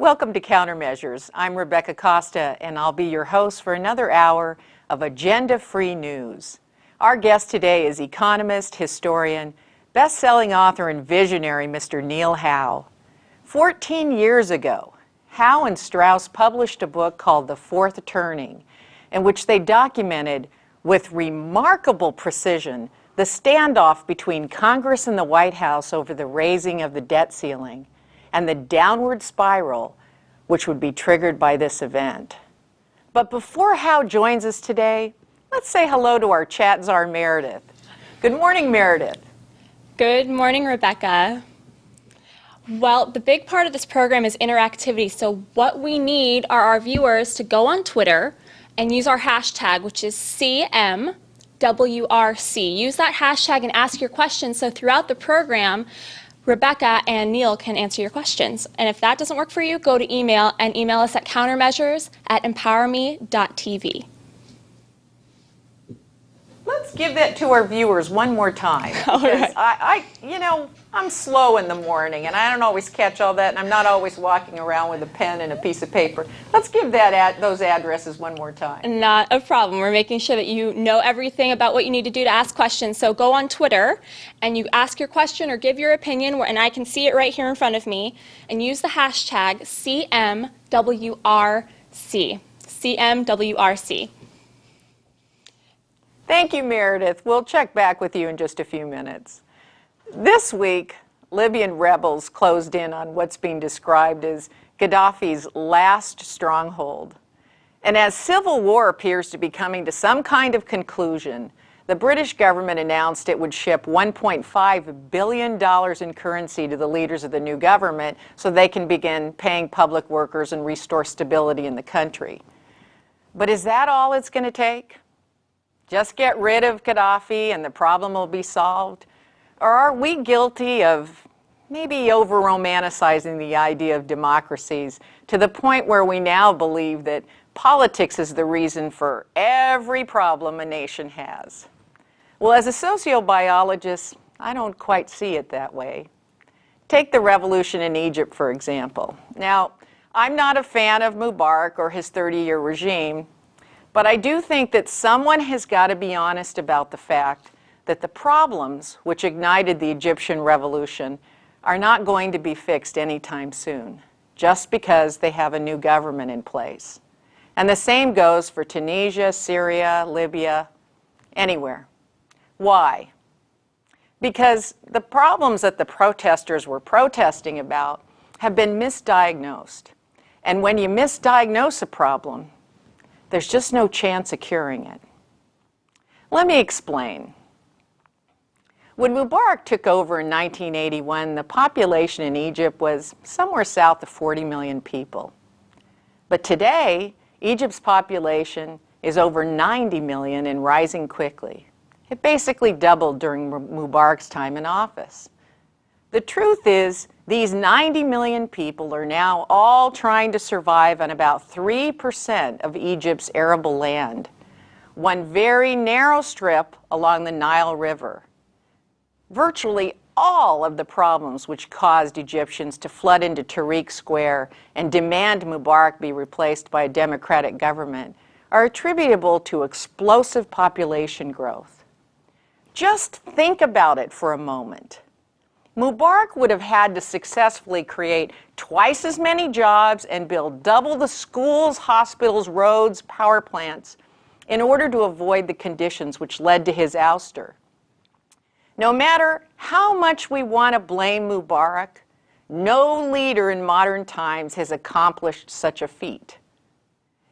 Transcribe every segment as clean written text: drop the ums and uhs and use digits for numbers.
Welcome to CounterMeasures. I'm Rebecca Costa, and I'll be your host for another hour of agenda-free news. Our guest today is economist, historian, best-selling author, and visionary Mr. Neil Howe. 14 years ago, Howe and Strauss published a book called The Fourth Turning, in which they documented with remarkable precision the standoff between Congress and the White House over the raising of the debt ceiling and the downward spiral which would be triggered by this event. But before Howe joins us today, let's say hello to our chat czar, Meredith. Good morning, Meredith. Good morning, Rebecca. Well, the big part of this program is interactivity, so what we need are our viewers to go on Twitter and use our hashtag, which is CMWRC. Use that hashtag and ask your questions, so throughout the program, Rebecca and Neil can answer your questions. And if that doesn't work for you, go to email and email us at CounterMeasures@emPOWERme.tv. Let's give that to our viewers one more time. All Because right. I'm slow in the morning, and I don't always catch all that, and I'm not always walking around with a pen and a piece of paper. Let's give those addresses one more time. Not a problem. We're making sure that you know everything about what you need to do to ask questions. So go on Twitter and you ask your question or give your opinion, and I can see it right here in front of me, and use the hashtag CMWRC. CMWRC. Thank you, Meredith. We'll check back with you in just a few minutes. This week, Libyan rebels closed in on what's being described as Gaddafi's last stronghold. And as civil war appears to be coming to some kind of conclusion, the British government announced it would ship $1.5 billion in currency to the leaders of the new government so they can begin paying public workers and restore stability in the country. But is that all it's going to take? Just get rid of Gaddafi and the problem will be solved? Or are we guilty of maybe over-romanticizing the idea of democracies to the point where we now believe that politics is the reason for every problem a nation has? Well, as a sociobiologist, I don't quite see it that way. Take the revolution in Egypt, for example. Now, I'm not a fan of Mubarak or his 30-year regime, but I do think that someone has got to be honest about the fact that the problems which ignited the Egyptian revolution are not going to be fixed anytime soon, just because they have a new government in place. And the same goes for Tunisia, Syria, Libya, anywhere. Why? Because the problems that the protesters were protesting about have been misdiagnosed. And when you misdiagnose a problem, there's just no chance of curing it. Let me explain. When Mubarak took over in 1981, the population in Egypt was somewhere south of 40 million people. But today, Egypt's population is over 90 million and rising quickly. It basically doubled during Mubarak's time in office. The truth is, these 90 million people are now all trying to survive on about 3% of Egypt's arable land, one very narrow strip along the Nile River. Virtually all of the problems which caused Egyptians to flood into Tahrir Square and demand Mubarak be replaced by a democratic government are attributable to explosive population growth. Just think about it for a moment. Mubarak would have had to successfully create twice as many jobs and build double the schools, hospitals, roads, power plants in order to avoid the conditions which led to his ouster. No matter how much we want to blame Mubarak, no leader in modern times has accomplished such a feat.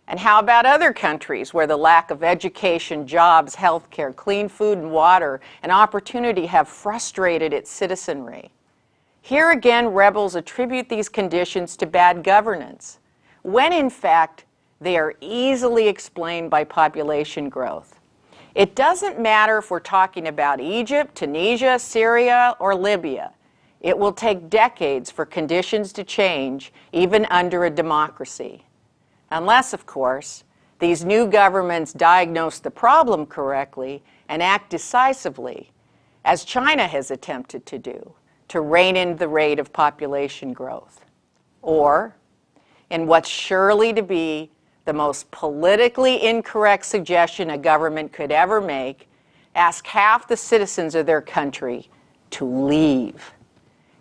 And how about other countries where the lack of education, jobs, healthcare, clean food and water, and opportunity have frustrated its citizenry? Here again, rebels attribute these conditions to bad governance, when in fact they are easily explained by population growth. It doesn't matter if we're talking about Egypt, Tunisia, Syria, or Libya. It will take decades for conditions to change, even under a democracy. Unless, of course, these new governments diagnose the problem correctly and act decisively, as China has attempted to do, to rein in the rate of population growth. Or in what's surely to be the most politically incorrect suggestion a government could ever make, ask half the citizens of their country to leave.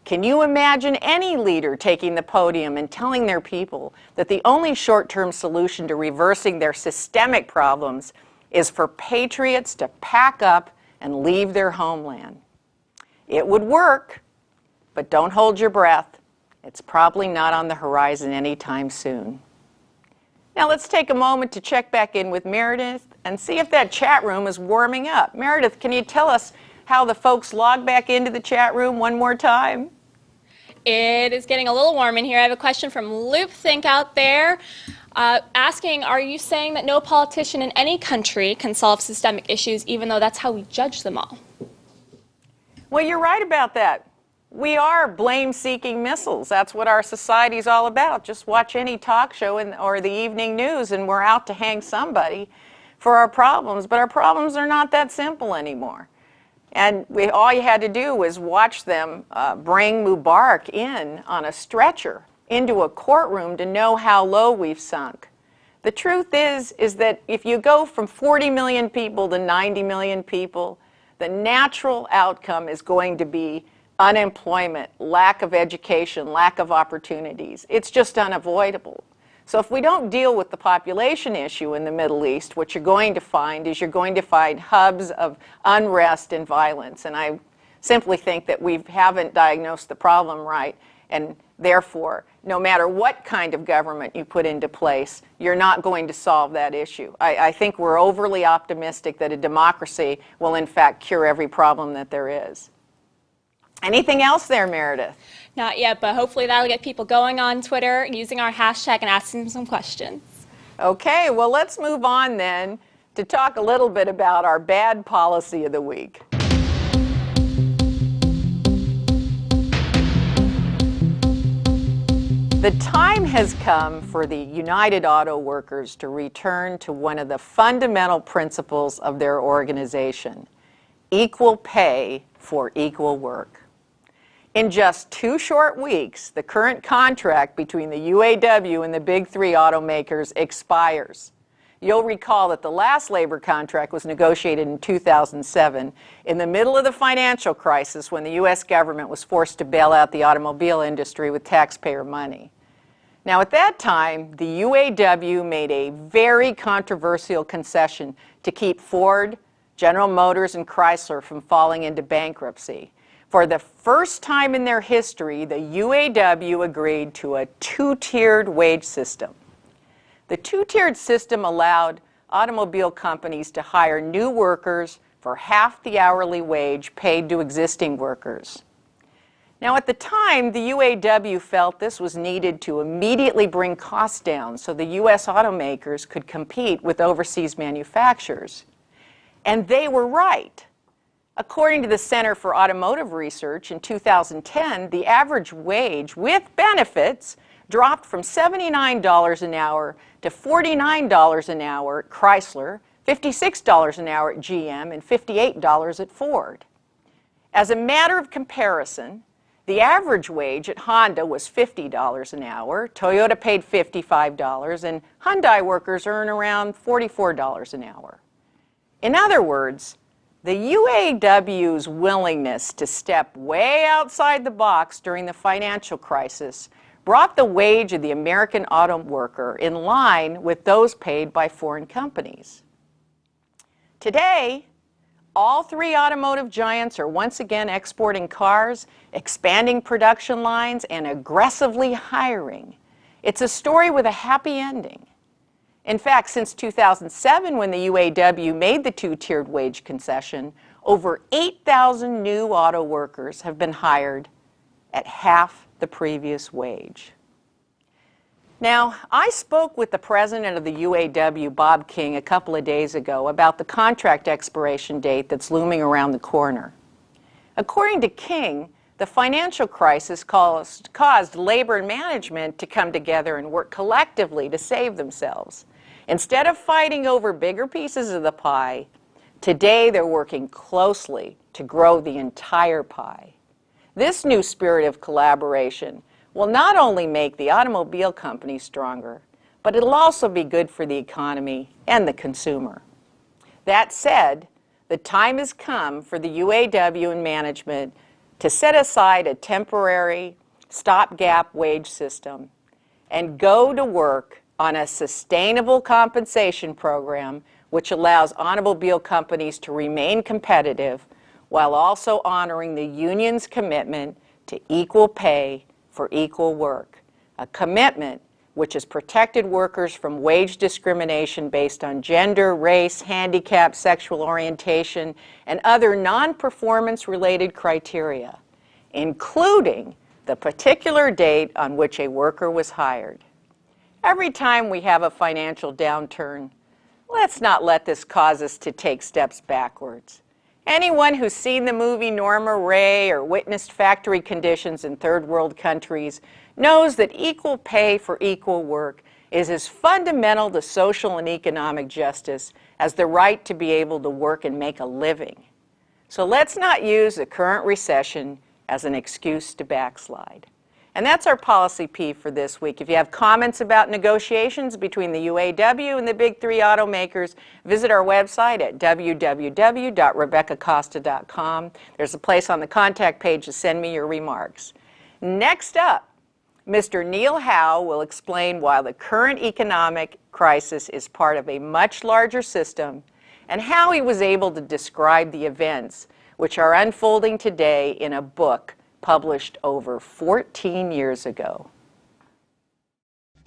Can you imagine any leader taking the podium and telling their people that the only short-term solution to reversing their systemic problems is for patriots to pack up and leave their homeland? It would work, but don't hold your breath. It's probably not on the horizon anytime soon. Now let's take a moment to check back in with Meredith and see if that chat room is warming up. Meredith, can you tell us how the folks log back into the chat room one more time? It is getting a little warm in here. I have a question from Loop Think out there asking, are you saying that no politician in any country can solve systemic issues even though that's how we judge them all? Well, you're right about that. We are blame-seeking missiles. That's what our society's all about. Just watch any talk show or the evening news and we're out to hang somebody for our problems. But our problems are not that simple anymore. And all you had to do was watch them bring Mubarak in on a stretcher into a courtroom to know how low we've sunk. The truth is that if you go from 40 million people to 90 million people, the natural outcome is going to be unemployment, lack of education, lack of opportunities. It's just unavoidable. So if we don't deal with the population issue in the Middle East, what you're going to find is you're going to find hubs of unrest and violence. And I simply think that we haven't diagnosed the problem right. And therefore, no matter what kind of government you put into place, you're not going to solve that issue. I think we're overly optimistic that a democracy will in fact cure every problem that there is. Anything else there, Meredith? Not yet, but hopefully that'll get people going on Twitter using our hashtag and asking some questions. Okay, well let's move on then to talk a little bit about our bad policy of the week. The time has come for the United Auto Workers to return to one of the fundamental principles of their organization: equal pay for equal work. In just 2 short weeks, the current contract between the UAW and the big 3 automakers expires. You'll recall that the last labor contract was negotiated in 2007 in the middle of the financial crisis when the U.S. government was forced to bail out the automobile industry with taxpayer money. Now at that time, the UAW made a very controversial concession to keep Ford, General Motors, and Chrysler from falling into bankruptcy. For the first time in their history, the UAW agreed to a 2-tiered wage system. The 2-tiered system allowed automobile companies to hire new workers for half the hourly wage paid to existing workers. Now, at the time, the UAW felt this was needed to immediately bring costs down so the U.S. automakers could compete with overseas manufacturers. And they were right. According to the Center for Automotive Research, in 2010, the average wage with benefits dropped from $79 an hour to $49 an hour at Chrysler, $56 an hour at GM, and $58 at Ford. As a matter of comparison, the average wage at Honda was $50 an hour, Toyota paid $55, and Hyundai workers earn around $44 an hour. In other words, the UAW's willingness to step way outside the box during the financial crisis brought the wage of the American auto worker in line with those paid by foreign companies. Today, all 3 automotive giants are once again exporting cars, expanding production lines, and aggressively hiring. It's a story with a happy ending. In fact, since 2007, when the UAW made the 2-tiered wage concession, over 8,000 new auto workers have been hired at half the previous wage. Now, I spoke with the president of the UAW, Bob King, a couple of days ago about the contract expiration date that's looming around the corner. According to King, the financial crisis caused labor and management to come together and work collectively to save themselves. Instead of fighting over bigger pieces of the pie, today they're working closely to grow the entire pie. This new spirit of collaboration will not only make the automobile companies stronger, but it'll also be good for the economy and the consumer. That said, the time has come for the UAW and management to set aside a temporary stopgap wage system and go to work on a sustainable compensation program which allows automobile companies to remain competitive while also honoring the union's commitment to equal pay for equal work, a commitment which has protected workers from wage discrimination based on gender, race, handicap, sexual orientation, and other non-performance related criteria, including the particular date on which a worker was hired. Every time we have a financial downturn, let's not let this cause us to take steps backwards. Anyone who's seen the movie Norma Ray or witnessed factory conditions in third world countries knows that equal pay for equal work is as fundamental to social and economic justice as the right to be able to work and make a living. So let's not use the current recession as an excuse to backslide. And that's our policy P for this week. If you have comments about negotiations between the UAW and the big three automakers, visit our website at www.RebeccaCosta.com. There's a place on the contact page to send me your remarks. Next up, Mr. Neil Howe will explain why the current economic crisis is part of a much larger system and how he was able to describe the events which are unfolding today in a book published over 14 years ago.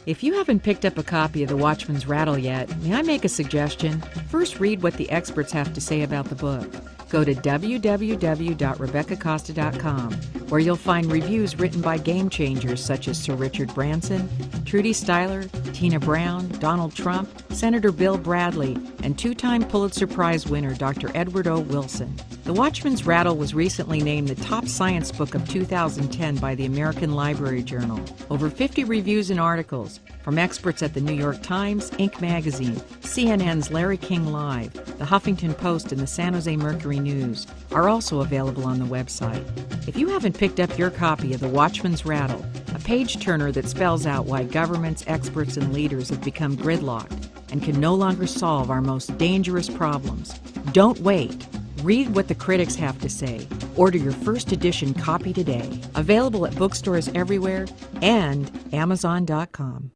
If you haven't picked up a copy of The Watchman's Rattle yet, may I make a suggestion? First, read what the experts have to say about the book. Go to www.RebeccaCosta.com, where you'll find reviews written by game changers such as Sir Richard Branson, Trudy Styler, Tina Brown, Donald Trump, Senator Bill Bradley, and two-time Pulitzer Prize winner Dr. Edward O. Wilson. The Watchman's Rattle was recently named the top science book of 2010 by the American Library Journal. Over 50 reviews and articles from experts at the New York Times, Inc. magazine, CNN's Larry King Live, the Huffington Post, and the San Jose Mercury News are also available on the website. If you haven't picked up your copy of The Watchman's Rattle, a page-turner that spells out why governments, experts, and leaders have become gridlocked and can no longer solve our most dangerous problems, don't wait. Read what the critics have to say. Order your first edition copy today. Available at bookstores everywhere and Amazon.com.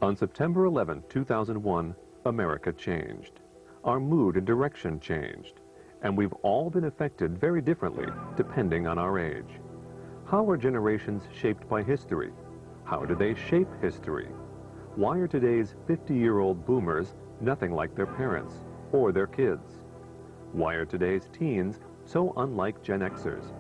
On September 11, 2001, America changed. Our mood and direction changed, and we've all been affected very differently depending on our age. How are generations shaped by history? How do they shape history? Why are today's 50-year-old boomers nothing like their parents or their kids? Why are today's teens so unlike Gen Xers?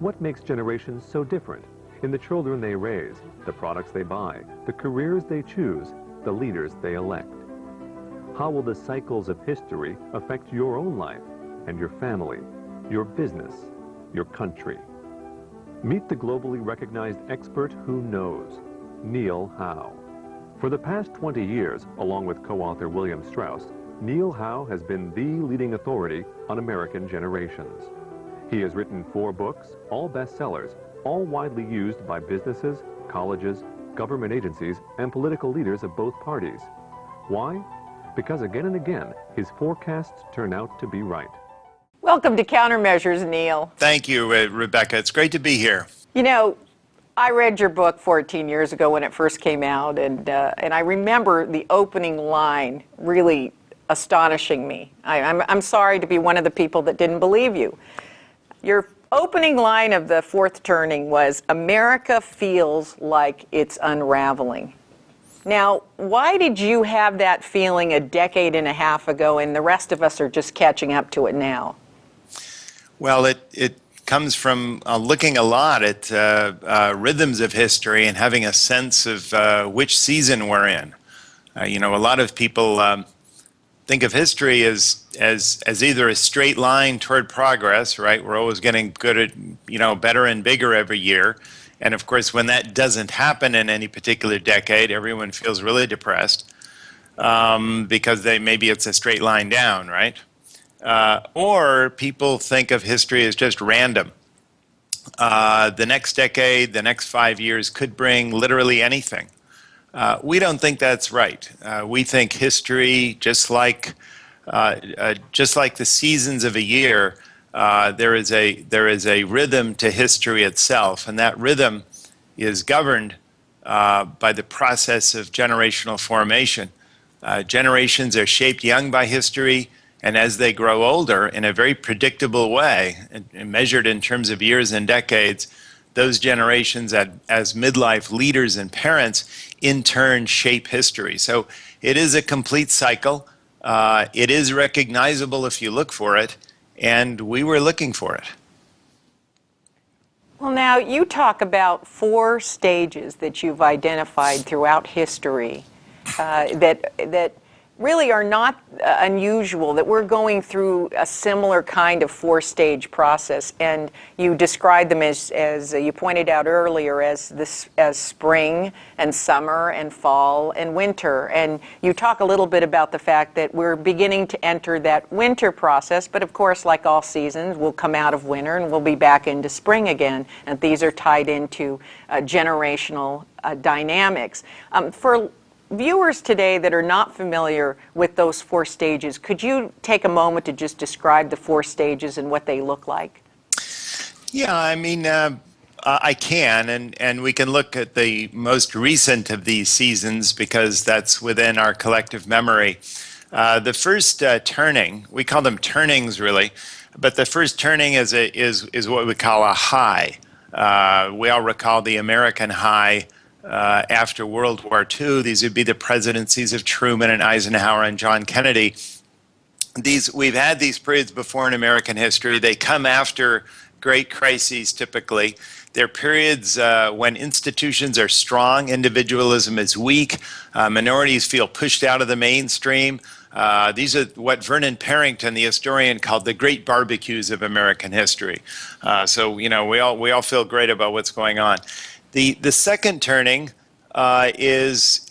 What makes generations so different in the children they raise, the products they buy, the careers they choose, the leaders they elect? How will the cycles of history affect your own life and your family, your business, your country? Meet the globally recognized expert who knows, Neil Howe. For the past 20 years, along with co-author William Strauss, Neil Howe has been the leading authority on American generations. He has written 4 books, all bestsellers, all widely used by businesses, colleges, government agencies, and political leaders of both parties. Why? Because again and again, his forecasts turn out to be right. Welcome to CounterMeasures, Neil. Thank you, Rebecca. It's great to be here. You know, I read your book 14 years ago when it first came out, and I remember the opening line really astonishing me. I'm sorry to be one of the people that didn't believe you. Your opening line of the fourth turning was, "America feels like it's unraveling." Now, why did you have that feeling a decade and a half ago and the rest of us are just catching up to it now? Well, it comes from looking a lot at rhythms of history and having a sense of which season we're in. A lot of people think of history as either a straight line toward progress, right? We're always getting good at, better and bigger every year. And of course, when that doesn't happen in any particular decade, everyone feels really depressed because maybe it's a straight line down, right? Or people think of history as just random. The next decade, the next 5 years could bring literally anything. We don't think that's right. We think history, just like the seasons of a year, there is a rhythm to history itself, and that rhythm is governed by the process of generational formation. Generations are shaped young by history, and as they grow older, in a very predictable way, and measured in terms of years and decades, those generations as midlife leaders and parents in turn shape history. So it is a complete cycle. It is recognizable if you look for it, and we were looking for it. Well, now you talk about 4 stages that you've identified throughout history that really are not unusual, that we're going through a similar kind of 4-stage process, and you describe them as you pointed out earlier, as spring and summer and fall and winter. And you talk a little bit about the fact that we're beginning to enter that winter process, but of course, like all seasons, we'll come out of winter and we'll be back into spring again, and these are tied into generational dynamics. For viewers today that are not familiar with those 4 stages, could you take a moment to just describe the 4 stages and what they look like? Yeah, I mean, I can, and we can look at the most recent of these seasons because that's within our collective memory. The first turning, we call them turnings really, but the first turning is what we call a high. We all recall the American high after World War II. These would be the presidencies of Truman and Eisenhower and John Kennedy. We've had these periods before in American history. They come after great crises typically. They're periods when institutions are strong, individualism is weak, minorities feel pushed out of the mainstream. These are what Vernon Parrington, the historian, called the great barbecues of American history. So, you know, we all feel great about what's going on. The second turning is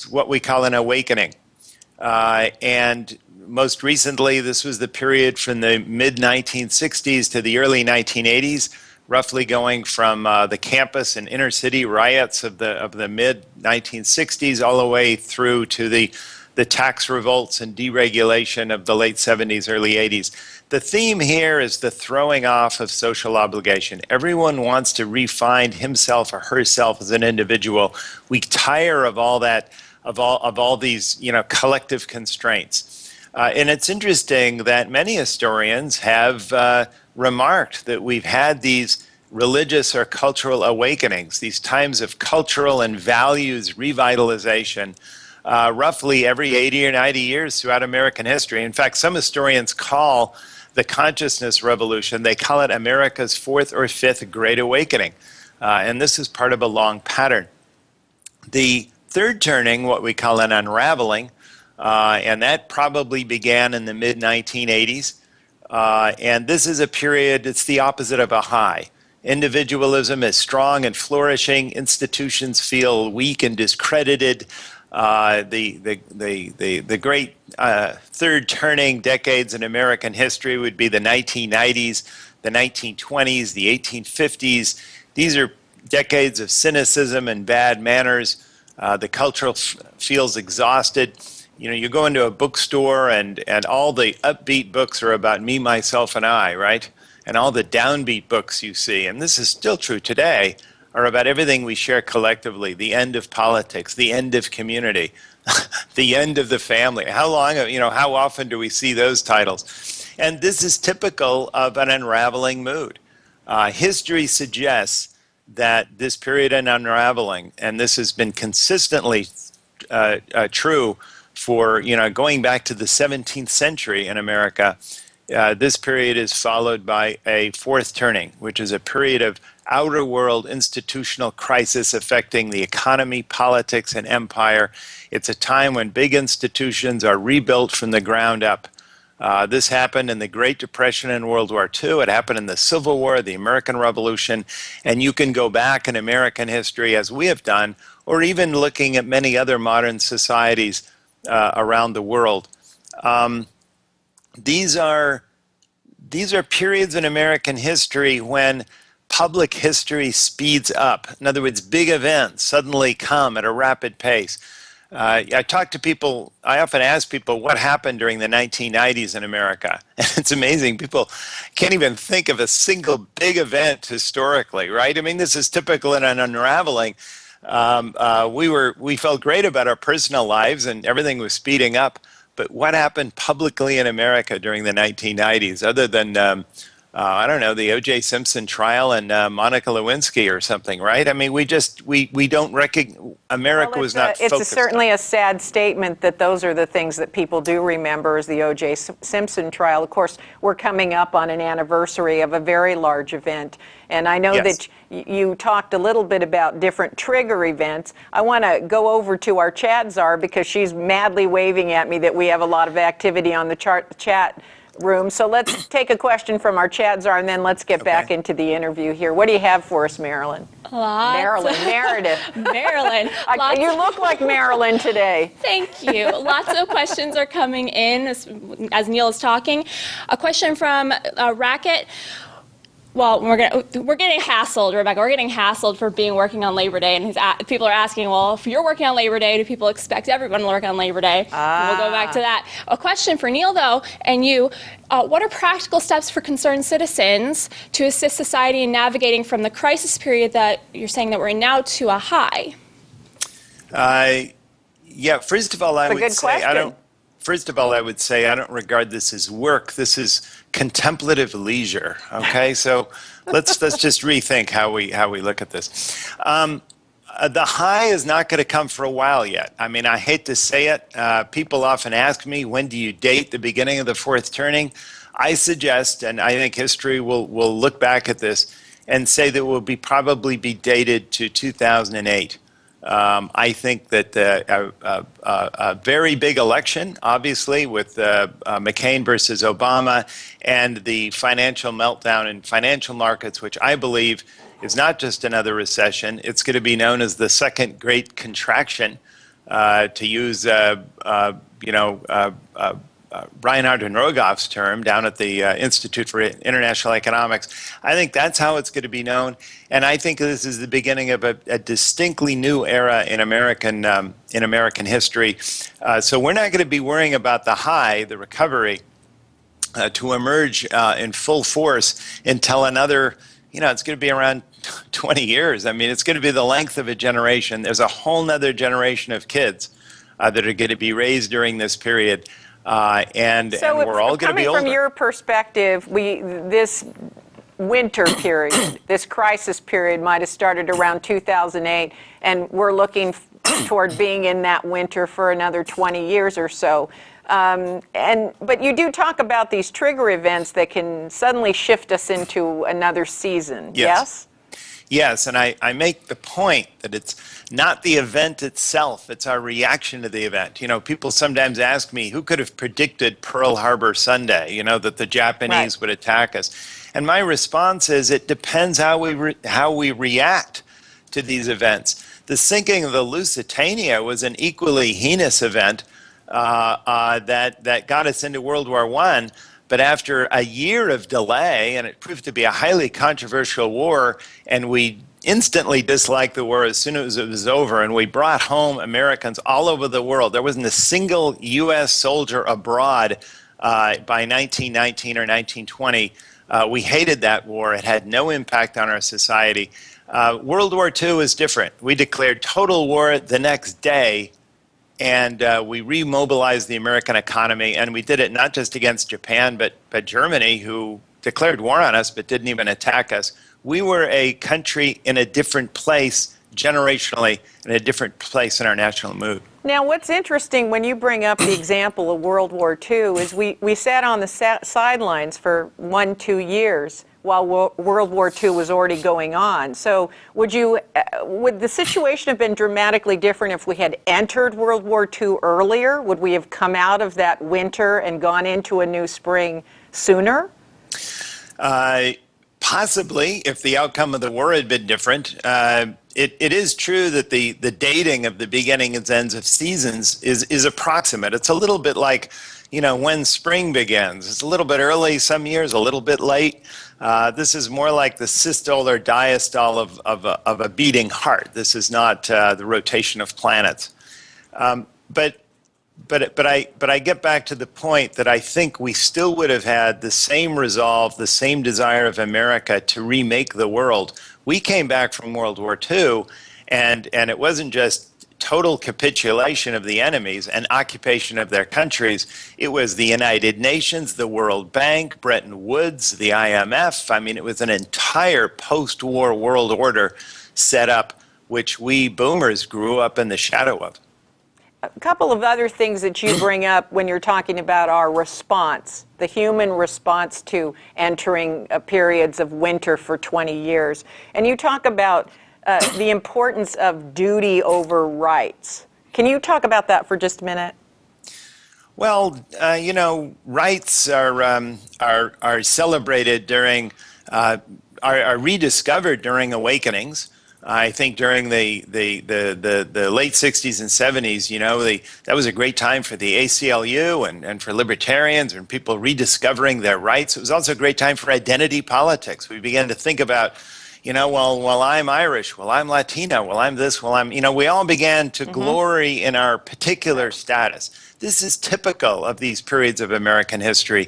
what we call an awakening. And most recently, this was the period from the mid-1960s to the early 1980s, roughly going from the campus and inner city riots of the mid-1960s all the way through to the tax revolts and deregulation of the late 70s, early 80s. The theme here is the throwing off of social obligation. Everyone wants to refine himself or herself as an individual. We tire of all that, of all these, you know, collective constraints. And it's interesting that many historians have remarked that we've had these religious or cultural awakenings, these times of cultural and values revitalization, roughly every 80 or 90 years throughout American history. In fact, some historians call the consciousness revolution, they call it America's 4th or 5th Great Awakening. And this is part of a long pattern. The third turning, what we call an unraveling, and that probably began in the mid-1980s. And this is a period, it's the opposite of a high. Individualism is strong and flourishing. Institutions feel weak and discredited. The great third turning decades in American history would be the 1990s, the 1920s, the 1850s. These are decades of cynicism and bad manners. The culture feels exhausted. You know, you go into a bookstore and all the upbeat books are about me, myself, and I, right? And all the downbeat books you see, and this is still true today, are about everything we share collectively, the end of politics, the end of community, the end of the family. How long, you know, how often do we see those titles? And this is typical of an unraveling mood. History suggests that this period of unraveling, and this has been consistently true for, you know, going back to the 17th century in America, this period is followed by a fourth turning, which is a period of outer world institutional crisis affecting the economy, politics, and empire. It's a time when big institutions are rebuilt from the ground up. This happened in the Great Depression and World War II. It happened in the Civil War, the American Revolution, and you can go back in American history, as we have done, or even looking at many other modern societies around the world. These are periods in American history when public history speeds up. In other words, big events suddenly come at a rapid pace. I talk to people, I often ask people what happened during the 1990s in America. And it's amazing. People can't even think of a single big event historically, right? I mean, this is typical in an unraveling. We felt great about our personal lives and everything was speeding up. But what happened publicly in America during the 1990s, other than I don't know, the O.J. Simpson trial and Monica Lewinsky or something, right? I mean, we don't recognize, America was not focused on. It's certainly a sad statement that those are the things that people do remember is the O.J. Simpson trial. Of course, we're coming up on an anniversary of a very large event. And I know that you talked a little bit about different trigger events. I want to go over to our chat czar because she's madly waving at me that we have a lot of activity on the chat room. So let's take a question from our chat czar and then let's get back into the interview here. What do you have for us, Marilyn? Meredith. Marilyn. You look like Marilyn today. Thank you. Lots of questions are coming in as Neil is talking. A question from Racket. Well, we're getting hassled, Rebecca. We're getting hassled for working on Labor Day, and people are asking, well, if you're working on Labor Day, do people expect everyone to work on Labor Day? We'll go back to that. A question for Neil, though, and you. What are practical steps for concerned citizens to assist society in navigating from the crisis period that you're saying that we're in now to a high? Yeah. First of all, I would say I don't regard this as work. This is contemplative leisure. Okay, so let's just rethink how we look at this. The high is not going to come for a while yet. I mean, I hate to say it. People often ask me, when do you date the beginning of the fourth turning? I suggest, and I think history will look back at this and say that it will probably be dated to 2008. I think that a very big election, obviously, with McCain versus Obama and the financial meltdown in financial markets, which I believe is not just another recession. It's going to be known as the second great contraction, to use Reinhard and Rogoff's term down at the Institute for International Economics. I think that's how it's going to be known, and I think this is the beginning of a distinctly new era in American history. So we're not going to be worrying about the high, the recovery, to emerge in full force until another. It's going to be around 20 years. I mean, it's going to be the length of a generation. There's a whole nother generation of kids that are going to be raised during this period. And we're all going to be older. Coming from your perspective, this winter period, this crisis period might have started around 2008, and we're looking toward being in that winter for another 20 years or so. But you do talk about these trigger events that can suddenly shift us into another season, yes? Yes, and I make the point that it's not the event itself, it's our reaction to the event. People sometimes ask me, who could have predicted Pearl Harbor Sunday, that the Japanese would attack us? And my response is, it depends how we react to these events. The sinking of the Lusitania was an equally heinous event that got us into World War I. But after a year of delay, and it proved to be a highly controversial war, and we instantly disliked the war as soon as it was over, and we brought home Americans all over the world. There wasn't a single U.S. soldier abroad by 1919 or 1920. We hated that war. It had no impact on our society. World War II is different. We declared total war the next day, and we remobilized the American economy, and we did it not just against Japan, but Germany, who declared war on us but didn't even attack us. We were a country in a different place generationally, in a different place in our national mood. Now, what's interesting when you bring up the example of World War II is we sat on the sidelines for 1-2 years while World War II was already going on. So would the situation have been dramatically different if we had entered World War II earlier? Would we have come out of that winter and gone into a new spring sooner? Possibly, if the outcome of the war had been different. It is true that the dating of the beginning and ends of seasons is approximate. It's a little bit like, when spring begins. It's a little bit early some years, a little bit late. This is more like the systole or diastole of a beating heart. This is not the rotation of planets. But I get back to the point that I think we still would have had the same resolve, the same desire of America to remake the world. We came back from World War II, and it wasn't just total capitulation of the enemies and occupation of their countries. It was the United Nations, the World Bank, Bretton Woods, the IMF. I mean, it was an entire post-war world order set up, which we boomers grew up in the shadow of. A couple of other things that you bring up when you're talking about our response, the human response to entering periods of winter for 20 years. And you talk about the importance of duty over rights. Can you talk about that for just a minute? Well, rights are celebrated during, are rediscovered during awakenings. I think during the late 60s and 70s, that was a great time for the ACLU and for libertarians and people rediscovering their rights. It was also a great time for identity politics. We began to think about, well, I'm Irish, well, I'm Latino, well, I'm this, well, we all began to glory in our particular status. This is typical of these periods of American history,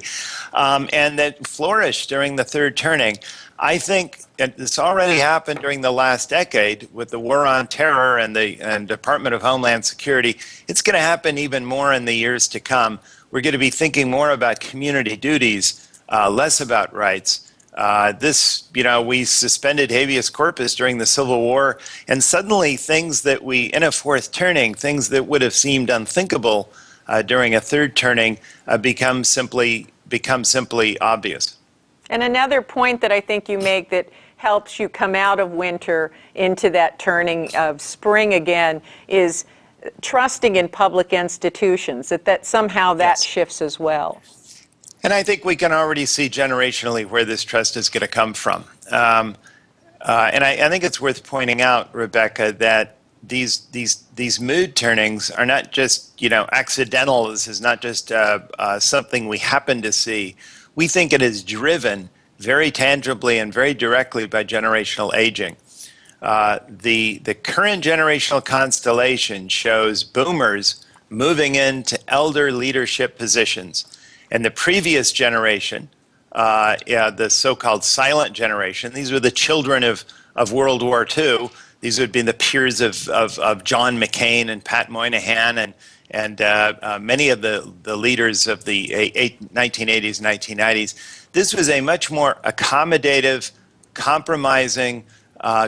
and that flourished during the third turning. I think this already happened during the last decade with the war on terror and the Department of Homeland Security. It's going to happen even more in the years to come. We're going to be thinking more about community duties, less about rights. We suspended habeas corpus during the Civil War, and suddenly things that in a fourth turning, things that would have seemed unthinkable during a third turning become simply obvious. And another point that I think you make that helps you come out of winter into that turning of spring again is trusting in public institutions, that somehow that shifts as well. And I think we can already see generationally where this trust is going to come from. And I think it's worth pointing out, Rebecca, that these mood turnings are not just accidental. This is not just something we happen to see. We think it is driven very tangibly and very directly by generational aging. The current generational constellation shows boomers moving into elder leadership positions. And the previous generation, the so-called silent generation, these were the children of World War II. These would be the peers of John McCain and Pat Moynihan and many of the leaders of the 1980s, 1990s. This was a much more accommodative, compromising,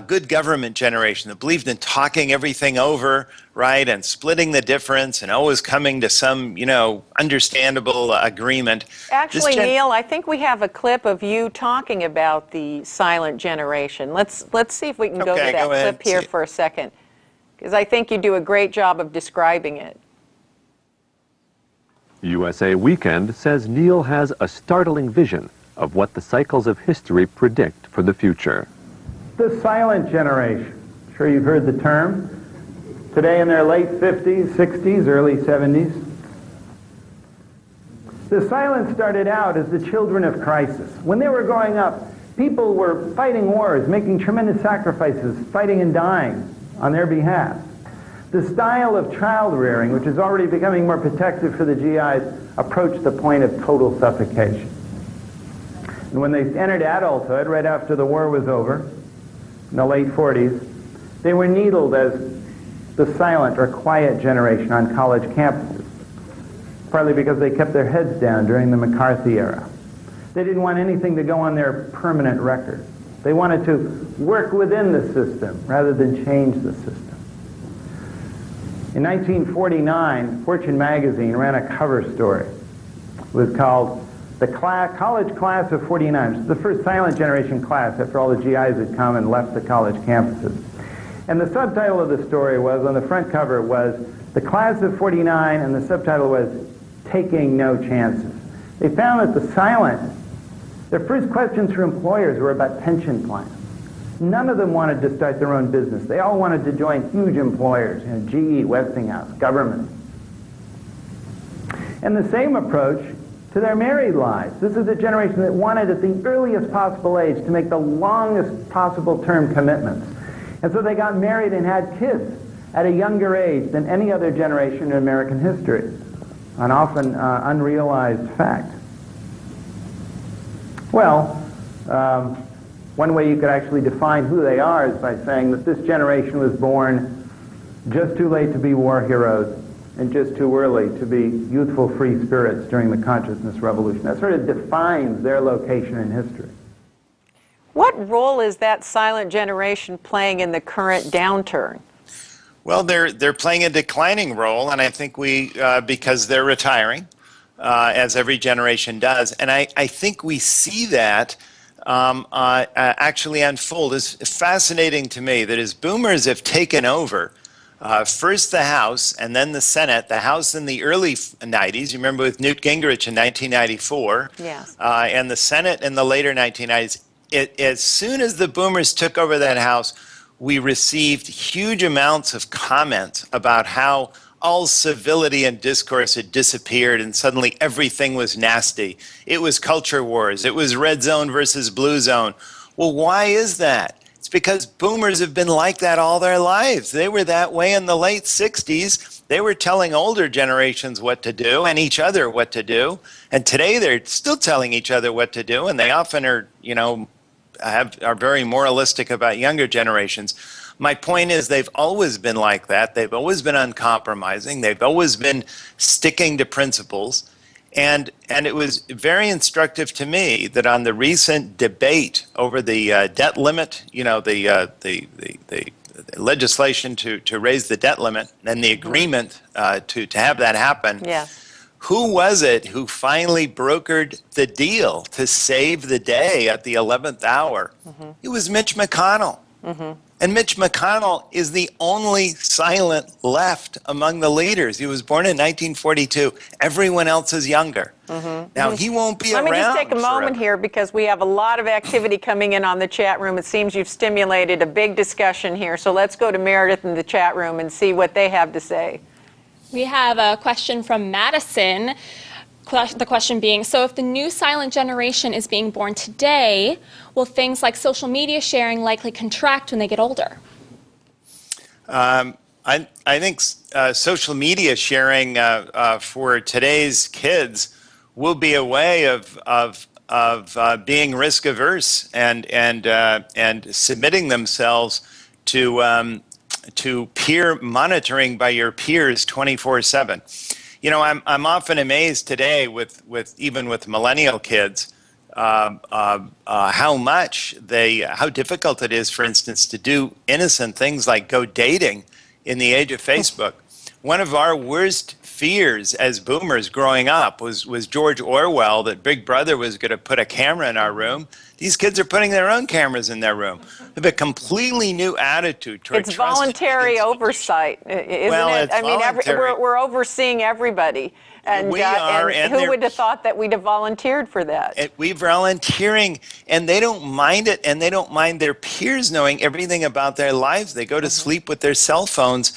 good government generation that believed in talking everything over, right, and splitting the difference and always coming to some, understandable agreement. Actually, Neil, I think we have a clip of you talking about the silent generation. Let's see if we can go to that clip here for a second, because I think you do a great job of describing it. USA Weekend says Neil has a startling vision of what the cycles of history predict for the future. The silent generation. I'm sure you've heard the term. Today in their late 50s, 60s, early 70s. The silent started out as the children of crisis. When they were growing up, people were fighting wars, making tremendous sacrifices, fighting and dying on their behalf. The style of child rearing, which is already becoming more protective for the GIs, approached the point of total suffocation. And when they entered adulthood, right after the war was over, in the late 40s, they were needled as the silent or quiet generation on college campuses, partly because they kept their heads down during the McCarthy era. They didn't want anything to go on their permanent record. They wanted to work within the system rather than change the system. In 1949, Fortune magazine ran a cover story. It was called The College Class of 49. It was the first silent generation class after all the GIs had come and left the college campuses. And the subtitle of the story was, on the front cover, was The Class of 49, and the subtitle was Taking No Chances. They found that the silent Their first questions for employers were about pension plans. None of them wanted to start their own business. They all wanted to join huge employers, GE, Westinghouse, government. And the same approach to their married lives. This is a generation that wanted at the earliest possible age to make the longest possible term commitments. And so they got married and had kids at a younger age than any other generation in American history, an often unrealized fact. Well, one way you could actually define who they are is by saying that this generation was born just too late to be war heroes and just too early to be youthful free spirits during the consciousness revolution. That sort of defines their location in history. What role is that silent generation playing in the current downturn? Well, they're playing a declining role, and I think because they're retiring, as every generation does, and I think we see that actually unfold. It's fascinating to me that as boomers have taken over, first the House and then the Senate, the House in the early 90s, you remember with Newt Gingrich in 1994, yes. And the Senate in the later 1990s, as soon as the boomers took over that House, we received huge amounts of comments about how all civility and discourse had disappeared and suddenly everything was nasty. It was culture wars. It was red zone versus blue zone. Well, why is that? It's because boomers have been like that all their lives. They were that way in the late 60s. They were telling older generations what to do and each other what to do. And today they're still telling each other what to do, and they often are, are very moralistic about younger generations. My point is they've always been like that. They've always been uncompromising. They've always been sticking to principles. And it was very instructive to me that on the recent debate over the debt limit, the legislation to raise the debt limit and the agreement to have that happen, Yes. who was it who finally brokered the deal to save the day at the 11th hour? Mm-hmm. It was Mitch McConnell. Mm-hmm. And Mitch McConnell is the only silent left among the leaders. He was born in 1942. Everyone else is younger. Mm-hmm. Now, he won't be around Let me just take a moment forever. here because we have a lot of activity coming in on the chat room. It seems you've stimulated a big discussion here. So let's go to Meredith in the chat room and see what they have to say. We have a question from Madison. The question being, so if the new silent generation is being born today, will things like social media sharing likely contract when they get older? I think social media sharing for today's kids will be a way of being risk averse and submitting themselves to peer monitoring by your peers 24/7. I'm often amazed today even with millennial kids how difficult it is, for instance, to do innocent things like go dating in the age of Facebook. One of our worst fears as boomers growing up was George Orwell, that Big Brother was going to put a camera in our room. These kids are putting their own cameras in their room. They have a completely new attitude toward It's voluntary oversight, isn't it? It's voluntary. We're overseeing everybody. And, We are, and and who would have thought that we'd have volunteered for that? We're volunteering, and they don't mind it, and they don't mind their peers knowing everything about their lives. They go to sleep with their cell phones.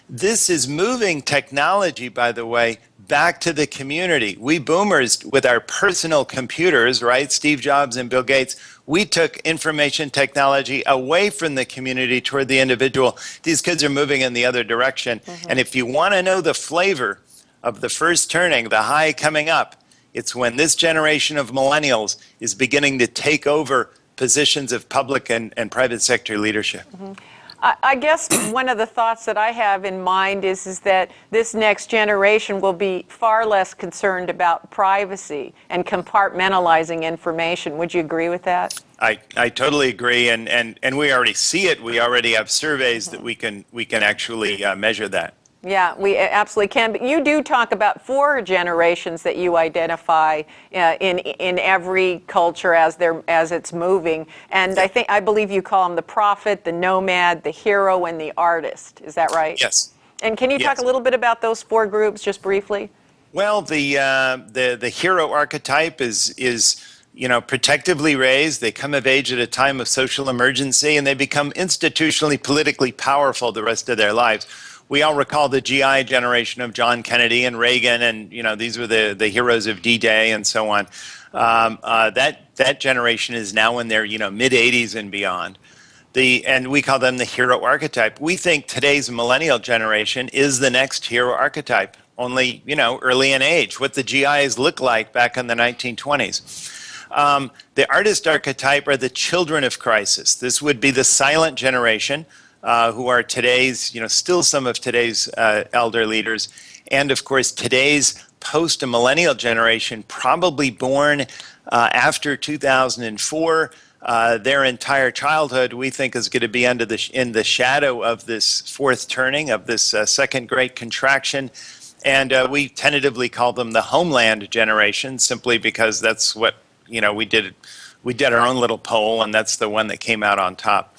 This is moving technology, by the way, back to the community. We boomers, with our personal computers, right, Steve Jobs and Bill Gates, we took information technology away from the community toward the individual. These kids are moving in the other direction. Mm-hmm. And if you want to know the flavor of the first turning, the high coming up, it's when this generation of millennials is beginning to take over positions of public and private sector leadership. Mm-hmm. I guess one of the thoughts that I have in mind is that this next generation will be far less concerned about privacy and compartmentalizing information. Would you agree with that? I totally agree, and we already see it. We already have surveys that we can actually measure that. Yeah, we absolutely can. But you do talk about 4 generations that you identify in every culture as it's moving, and I believe you call them the prophet, the nomad, the hero, and the artist. Is that right? Yes. And can you talk a little bit about those 4 groups, just briefly? Well, the hero archetype is protectively raised. They come of age at a time of social emergency, and they become institutionally, politically powerful the rest of their lives. We all recall the GI generation of John Kennedy and Reagan, and these were the heroes of D-Day and so on. That generation is now in their mid-80s and beyond. And we call them the hero archetype. We think today's millennial generation is the next hero archetype, only early in age. What the GIs look like back in the 1920s. The artist archetype are the children of crisis. This would be the silent generation, who are today's, still some of today's elder leaders, and of course today's post-millennial generation, probably born after 2004. Their entire childhood, we think, is going to be in the shadow of this fourth turning, of this second great contraction. And we tentatively call them the homeland generation, simply because that's what, we did our own little poll, and that's the one that came out on top.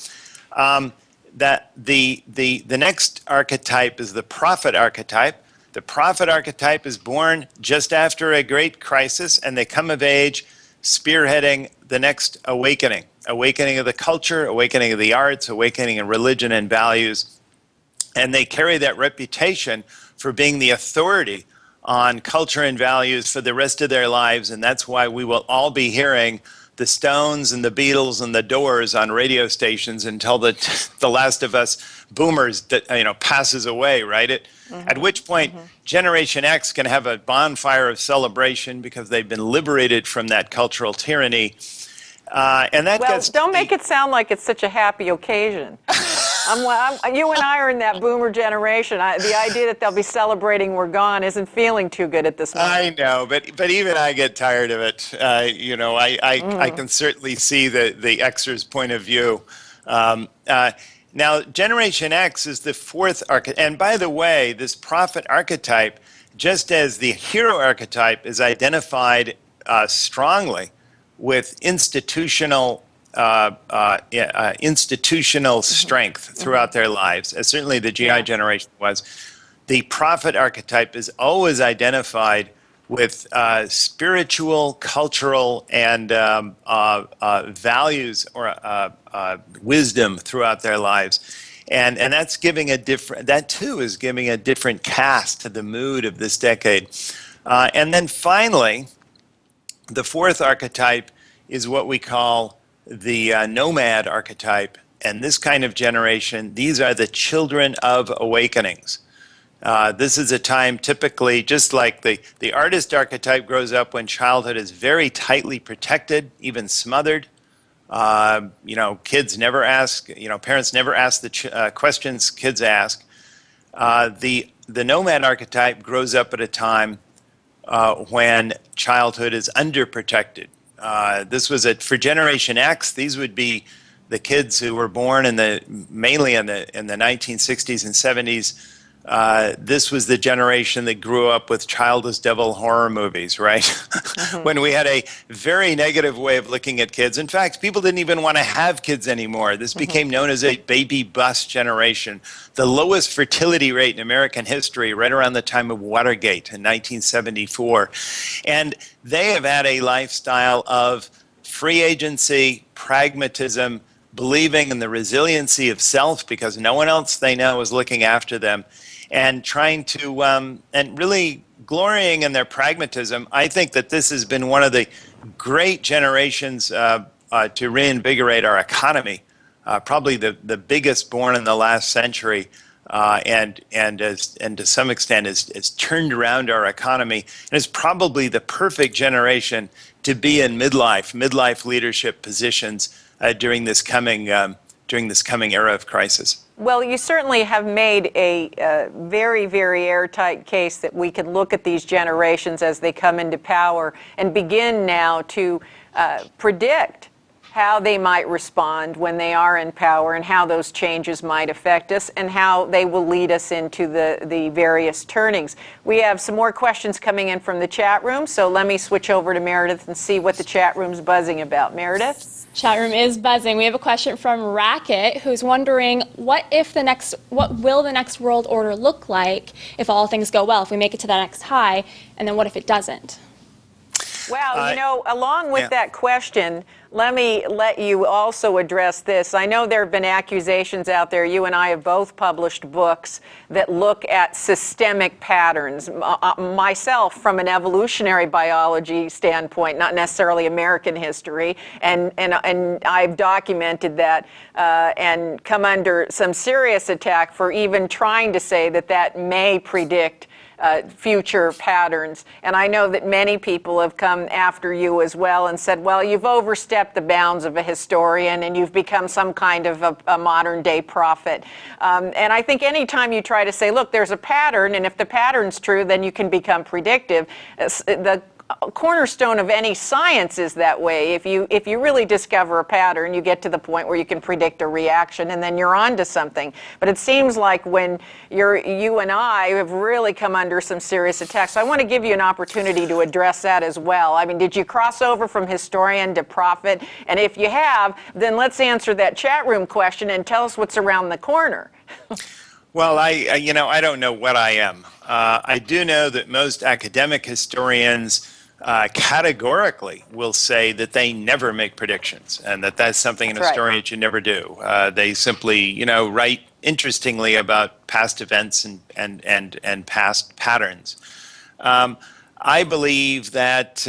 That the next archetype is the prophet archetype. The prophet archetype is born just after a great crisis, and they come of age spearheading the next awakening of the culture, awakening of the arts, awakening of religion and values. And they carry that reputation for being the authority on culture and values for the rest of their lives, and that's why we will all be hearing the Stones and the Beatles and the Doors on radio stations until the last of us boomers passes away, right? At which point, Generation X can have a bonfire of celebration because they've been liberated from that cultural tyranny. And that don't make it sound like it's such a happy occasion. You and I are in that boomer generation. The idea that they'll be celebrating we're gone isn't feeling too good at this moment. I know, but even I get tired of it. I can certainly see the Xers' point of view. Now, Generation X is the fourth archetype. And by the way, this prophet archetype, just as the hero archetype is identified strongly with institutional strength throughout their lives, as certainly the GI generation was, the prophet archetype is always identified with spiritual, cultural, and values or wisdom throughout their lives. And that's giving that too is giving a different cast to the mood of this decade. And then finally, the fourth archetype is what we call the nomad archetype. And this kind of generation, these are the children of awakenings. This is a time typically, just like the artist archetype grows up when childhood is very tightly protected, even smothered. Kids never ask, parents never ask the questions kids ask. The nomad archetype grows up at a time when childhood is underprotected. This was for Generation X. These would be the kids who were born mainly in the 1960s and 70s. This was the generation that grew up with childish devil horror movies, right? When we had a very negative way of looking at kids. In fact, people didn't even want to have kids anymore. This became known as a baby bust generation. The lowest fertility rate in American history, right around the time of Watergate in 1974. And they have had a lifestyle of free agency, pragmatism, believing in the resiliency of self because no one else they know is looking after them, and trying to, and really glorying in their pragmatism. I think that this has been one of the great generations to reinvigorate our economy, probably the biggest born in the last century, and to some extent has turned around our economy, and is probably the perfect generation to be in midlife leadership positions during this coming era of crisis. Well, you certainly have made a very, very airtight case that we can look at these generations as they come into power and begin now to predict how they might respond when they are in power and how those changes might affect us and how they will lead us into the various turnings. We have some more questions coming in from the chat room, so let me switch over to Meredith and see what the chat room's buzzing about. Meredith? Chat room is buzzing. We have a question from Racket, who's wondering what will the next world order look like if all things go well, if we make it to that next high, and then what if it doesn't? Well, along with yeah. that question, let me let you also address this. I know there have been accusations out there. You and I have both published books that look at systemic patterns. Myself, from an evolutionary biology standpoint, not necessarily American history, and I've documented that and come under some serious attack for even trying to say that that may predict future patterns. And I know that many people have come after you as well and said, well, you've overstepped the bounds of a historian and you've become some kind of a modern day prophet. And I think anytime you try to say, look, there's a pattern, and if the pattern's true, then you can become predictive. The cornerstone of any science is that way. If you really discover a pattern, you get to the point where you can predict a reaction, and then you're on to something. But it seems like when you and I have really come under some serious attacks. So I want to give you an opportunity to address that as well. I mean, did you cross over from historian to prophet? And if you have, then let's answer that chat room question and tell us what's around the corner. Well, I don't know what I am. I do know that most academic historians categorically will say that they never make predictions, and that's something an historian should never do. They simply, write interestingly about past events and past patterns. I believe that,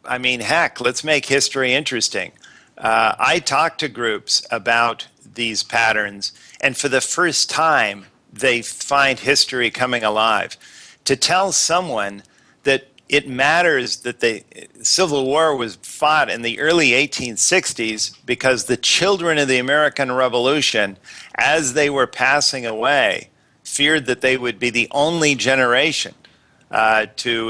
heck, let's make history interesting. I talk to groups about these patterns, and for the first time, they find history coming alive. To tell someone that it matters that the Civil War was fought in the early 1860s because the children of the American Revolution, as they were passing away, feared that they would be the only generation to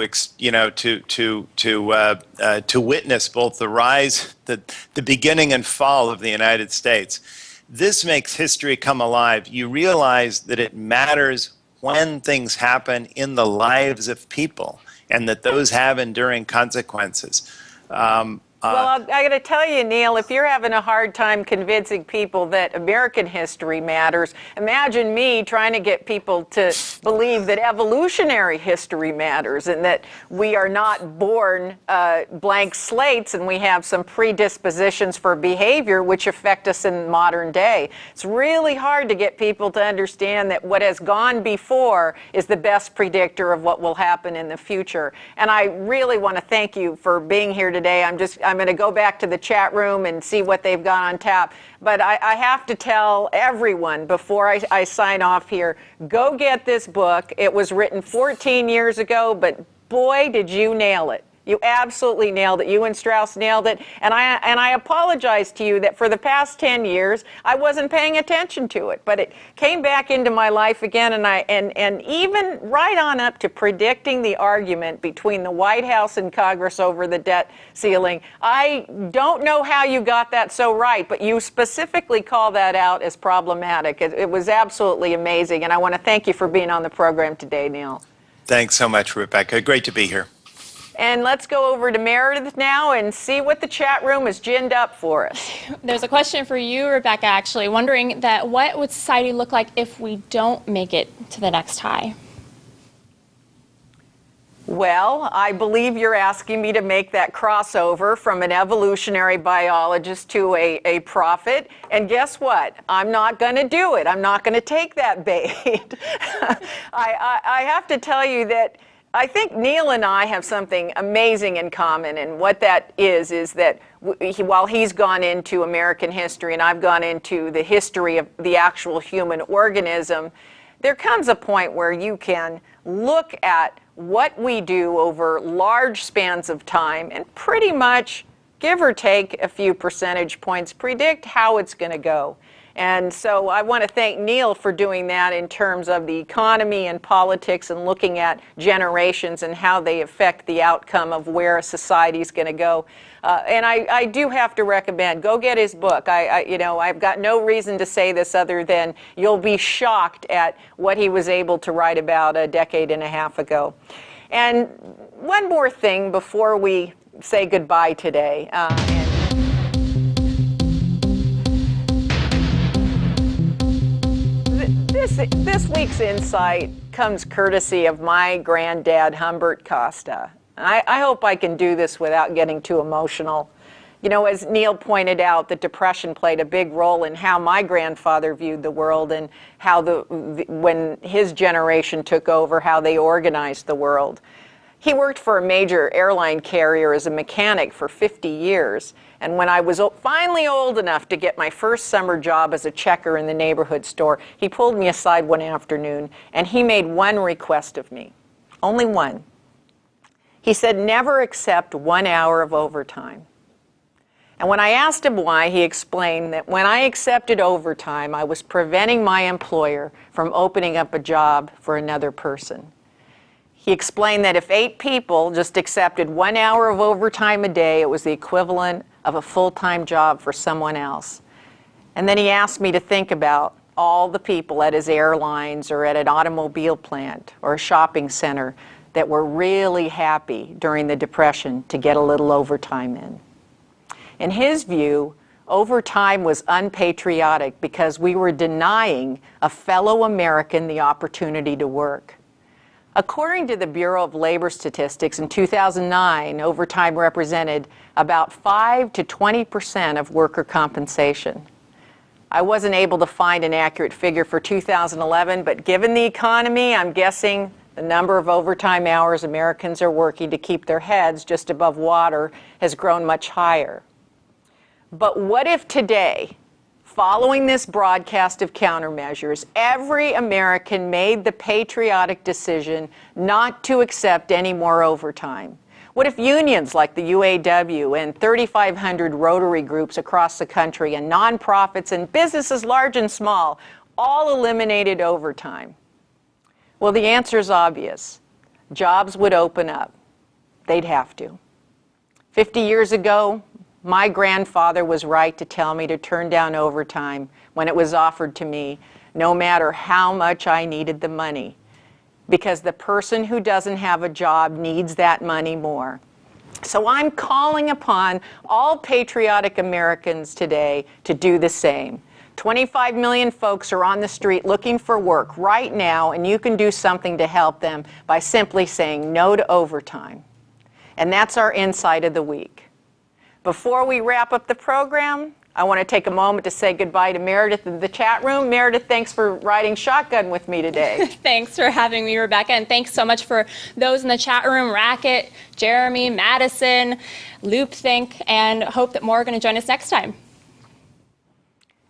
witness both the rise, the beginning and fall of the United States. This makes history come alive. You realize that it matters when things happen in the lives of people, and that those have enduring consequences. Well, I got to tell you, Neil, if you're having a hard time convincing people that American history matters, imagine me trying to get people to believe that evolutionary history matters and that we are not born blank slates and we have some predispositions for behavior which affect us in modern day. It's really hard to get people to understand that what has gone before is the best predictor of what will happen in the future. And I really want to thank you for being here today. I'm going to go back to the chat room and see what they've got on tap. But I have to tell everyone before I sign off here, go get this book. It was written 14 years ago, but boy, did you nail it. You absolutely nailed it. You and Strauss nailed it. And I apologize to you that for the past 10 years, I wasn't paying attention to it. But it came back into my life again, and even right on up to predicting the argument between the White House and Congress over the debt ceiling. I don't know how you got that so right, but you specifically call that out as problematic. It was absolutely amazing, and I want to thank you for being on the program today, Neil. Thanks so much, Rebecca. Great to be here. And let's go over to Meredith now and see what the chat room has ginned up for us. There's a question for you, Rebecca, actually, wondering that what would society look like if we don't make it to the next high? Well, I believe you're asking me to make that crossover from an evolutionary biologist to a prophet. And guess what? I'm not going to do it. I'm not going to take that bait. I have to tell you that I think Neil and I have something amazing in common, and what that is that while he's gone into American history and I've gone into the history of the actual human organism, there comes a point where you can look at what we do over large spans of time and pretty much, give or take a few percentage points, predict how it's going to go. And so I want to thank Neil for doing that in terms of the economy and politics and looking at generations and how they affect the outcome of where a society is going to go. And I do have to recommend, go get his book. I've got no reason to say this other than you'll be shocked at what he was able to write about a decade and a half ago. And one more thing before we say goodbye today. This week's insight comes courtesy of my granddad, Humbert Costa. I hope I can do this without getting too emotional. You know, as Neil pointed out, the Depression played a big role in how my grandfather viewed the world and how when his generation took over, how they organized the world. He worked for a major airline carrier as a mechanic for 50 years. And when I was finally old enough to get my first summer job as a checker in the neighborhood store, he pulled me aside one afternoon and he made one request of me. Only one. He said, never accept 1 hour of overtime. And when I asked him why, he explained that when I accepted overtime, I was preventing my employer from opening up a job for another person. He explained that if 8 people just accepted 1 hour of overtime a day, it was the equivalent of a full-time job for someone else. And then he asked me to think about all the people at his airlines or at an automobile plant or a shopping center that were really happy during the Depression to get a little overtime in. In his view, overtime was unpatriotic because we were denying a fellow American the opportunity to work. According to the Bureau of Labor Statistics, in 2009, overtime represented about 5 to 20% of worker compensation. I wasn't able to find an accurate figure for 2011, but given the economy, I'm guessing the number of overtime hours Americans are working to keep their heads just above water has grown much higher. But what if today, following this broadcast of CounterMeasures, every American made the patriotic decision not to accept any more overtime? What if unions like the UAW and 3,500 Rotary groups across the country and nonprofits and businesses large and small all eliminated overtime? Well, the answer is obvious. Jobs would open up. They'd have to. 50 years ago, my grandfather was right to tell me to turn down overtime when it was offered to me, no matter how much I needed the money, because the person who doesn't have a job needs that money more. So I'm calling upon all patriotic Americans today to do the same. 25 million folks are on the street looking for work right now, and you can do something to help them by simply saying no to overtime. And that's our Insight of the Week. Before we wrap up the program, I want to take a moment to say goodbye to Meredith in the chat room. Meredith, thanks for riding shotgun with me today. Thanks for having me, Rebecca, and thanks so much for those in the chat room, Racket, Jeremy, Madison, Loopthink, and hope that more are going to join us next time.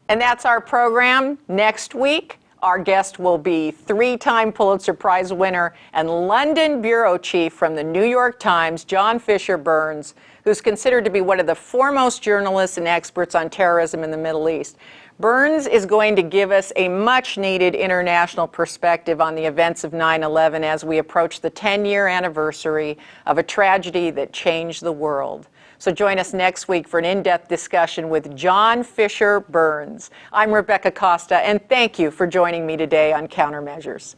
And that's our program. Next week, our guest will be 3-time Pulitzer Prize winner and London bureau chief from the New York Times, John Fisher Burns, who's considered to be one of the foremost journalists and experts on terrorism in the Middle East. Burns is going to give us a much-needed international perspective on the events of 9/11 as we approach the 10-year anniversary of a tragedy that changed the world. So join us next week for an in-depth discussion with John Fisher Burns. I'm Rebecca Costa, and thank you for joining me today on CounterMeasures.